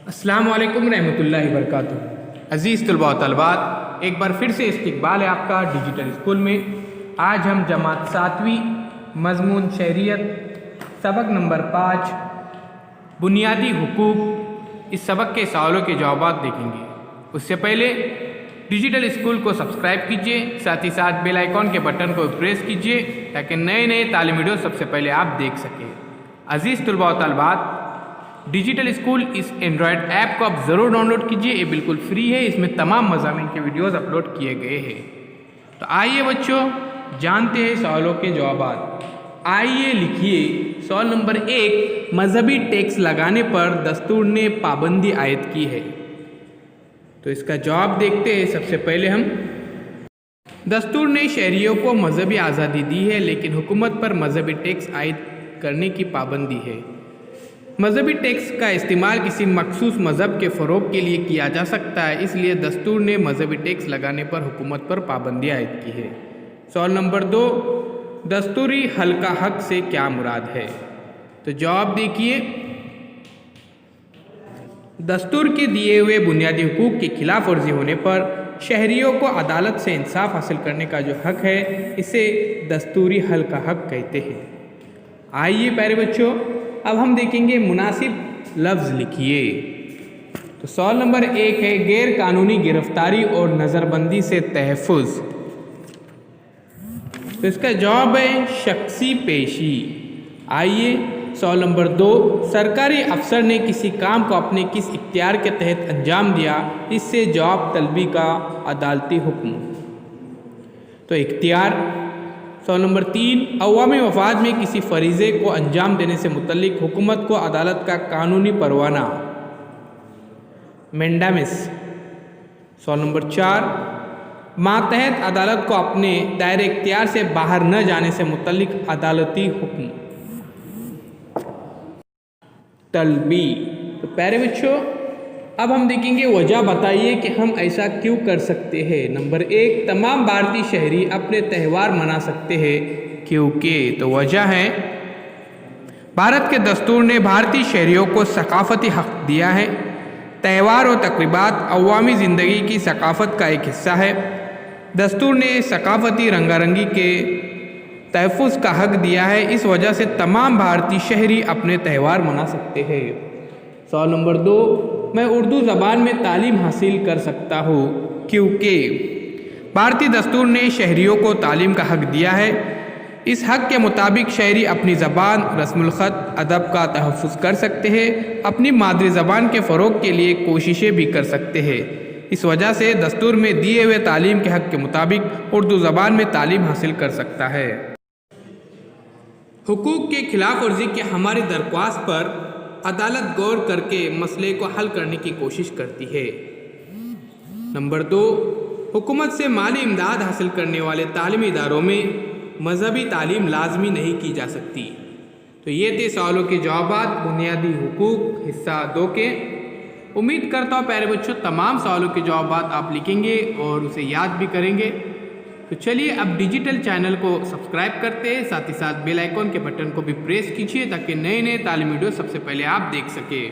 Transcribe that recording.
السلام علیکم رحمۃ اللہ وبرکاتہ۔ عزیز طلباء و طالبات، ایک بار پھر سے استقبال ہے آپ کا ڈیجیٹل اسکول میں۔ آج ہم جماعت 7ویں مضمون شہریت سبق نمبر 5 بنیادی حقوق اس سبق کے سوالوں کے جوابات دیکھیں گے۔ اس سے پہلے ڈیجیٹل اسکول کو سبسکرائب کیجیے، ساتھ ہی ساتھ بیل آئیکن کے بٹن کو پریس کیجیے تاکہ نئے تعلیمی ویڈیو سب سے پہلے آپ دیکھ سکیں۔ عزیز طلباء و طالبات، ڈیجیٹل اسکول اس اینڈرائڈ ایپ کو آپ ضرور ڈاؤن لوڈ کیجیے، یہ بالکل فری ہے، اس میں تمام مضامین کے ویڈیوز اپلوڈ کیے گئے ہیں۔ تو آئیے بچوں جانتے ہیں سوالوں کے جوابات۔ آئیے لکھیے سوال نمبر 1، مذہبی ٹیکس لگانے پر دستور نے پابندی عائد کی ہے۔ تو اس کا جواب دیکھتے ہیں۔ سب سے پہلے ہم دستور نے شہریوں کو مذہبی آزادی دی ہے، لیکن حکومت پر مذہبی ٹیکس عائد کرنے کی پابندی ہے۔ مذہبی ٹیکس کا استعمال کسی مخصوص مذہب کے فروغ کے لیے کیا جا سکتا ہے، اس لیے دستور نے مذہبی ٹیکس لگانے پر حکومت پر پابندی عائد کی ہے۔ سوال نمبر 2، دستوری حل کا حق سے کیا مراد ہے؟ تو جواب دیکھیے، دستور کے دیے ہوئے بنیادی حقوق کی خلاف ورزی ہونے پر شہریوں کو عدالت سے انصاف حاصل کرنے کا جو حق ہے، اسے دستوری حل کا حق کہتے ہیں۔ آئیے پیارے بچوں اب ہم دیکھیں گے مناسب لفظ لکھیے۔ تو سوال نمبر 1 ہے غیر قانونی گرفتاری اور نظر بندی سے تحفظ۔ تو اس کا جواب ہے شخصی پیشی۔ آئیے سوال نمبر 2، سرکاری افسر نے کسی کام کو اپنے کس اختیار کے تحت انجام دیا، اس سے جواب طلبی کا عدالتی حکم۔ تو اختیار۔ سوال نمبر 3، عوامی مفاد میں کسی فریضے کو انجام دینے سے متعلق حکومت کو عدالت کا قانونی پروانہ، مینڈامس۔ سوال نمبر 4، ماتحت عدالت کو اپنے دائرۂ اختیار سے باہر نہ جانے سے متعلق عدالتی حکم، طلبی۔ تو پیارے بچوں اب ہم دیکھیں گے وجہ بتائیے کہ ہم ایسا کیوں کر سکتے ہیں۔ نمبر 1، تمام بھارتی شہری اپنے تہوار منا سکتے ہیں کیونکہ۔ تو وجہ ہے بھارت کے دستور نے بھارتی شہریوں کو ثقافتی حق دیا ہے۔ تہوار و تقریبات عوامی زندگی کی ثقافت کا ایک حصہ ہے۔ دستور نے ثقافتی رنگا رنگی کے تحفظ کا حق دیا ہے، اس وجہ سے تمام بھارتی شہری اپنے تہوار منا سکتے ہیں۔ سوال نمبر 2، میں اردو زبان میں تعلیم حاصل کر سکتا ہوں کیونکہ۔ بھارتی دستور نے شہریوں کو تعلیم کا حق دیا ہے، اس حق کے مطابق شہری اپنی زبان، رسم الخط، ادب کا تحفظ کر سکتے ہیں، اپنی مادری زبان کے فروغ کے لیے کوششیں بھی کر سکتے ہیں۔ اس وجہ سے دستور میں دیے ہوئے تعلیم کے حق کے مطابق اردو زبان میں تعلیم حاصل کر سکتا ہے۔ حقوق کے خلاف ورزی کی ہماری درخواست پر عدالت غور کر کے مسئلے کو حل کرنے کی کوشش کرتی ہے۔ نمبر 2، حکومت سے مالی امداد حاصل کرنے والے تعلیمی اداروں میں مذہبی تعلیم لازمی نہیں کی جا سکتی۔ تو یہ تھے سوالوں کے جوابات بنیادی حقوق حصہ 2 کے۔ امید کرتا ہوں پیارے بچوں تمام سوالوں کے جوابات آپ لکھیں گے اور اسے یاد بھی کریں گے۔ تو چلیے اب ڈیجیٹل چینل کو سبسکرائب کرتے ہیں، ساتھ ہی ساتھ بیل آئیکن کے بٹن کو بھی پریس کیجیے تاکہ نئے تعلیمی ویڈیو سب سے پہلے آپ دیکھ سکیں۔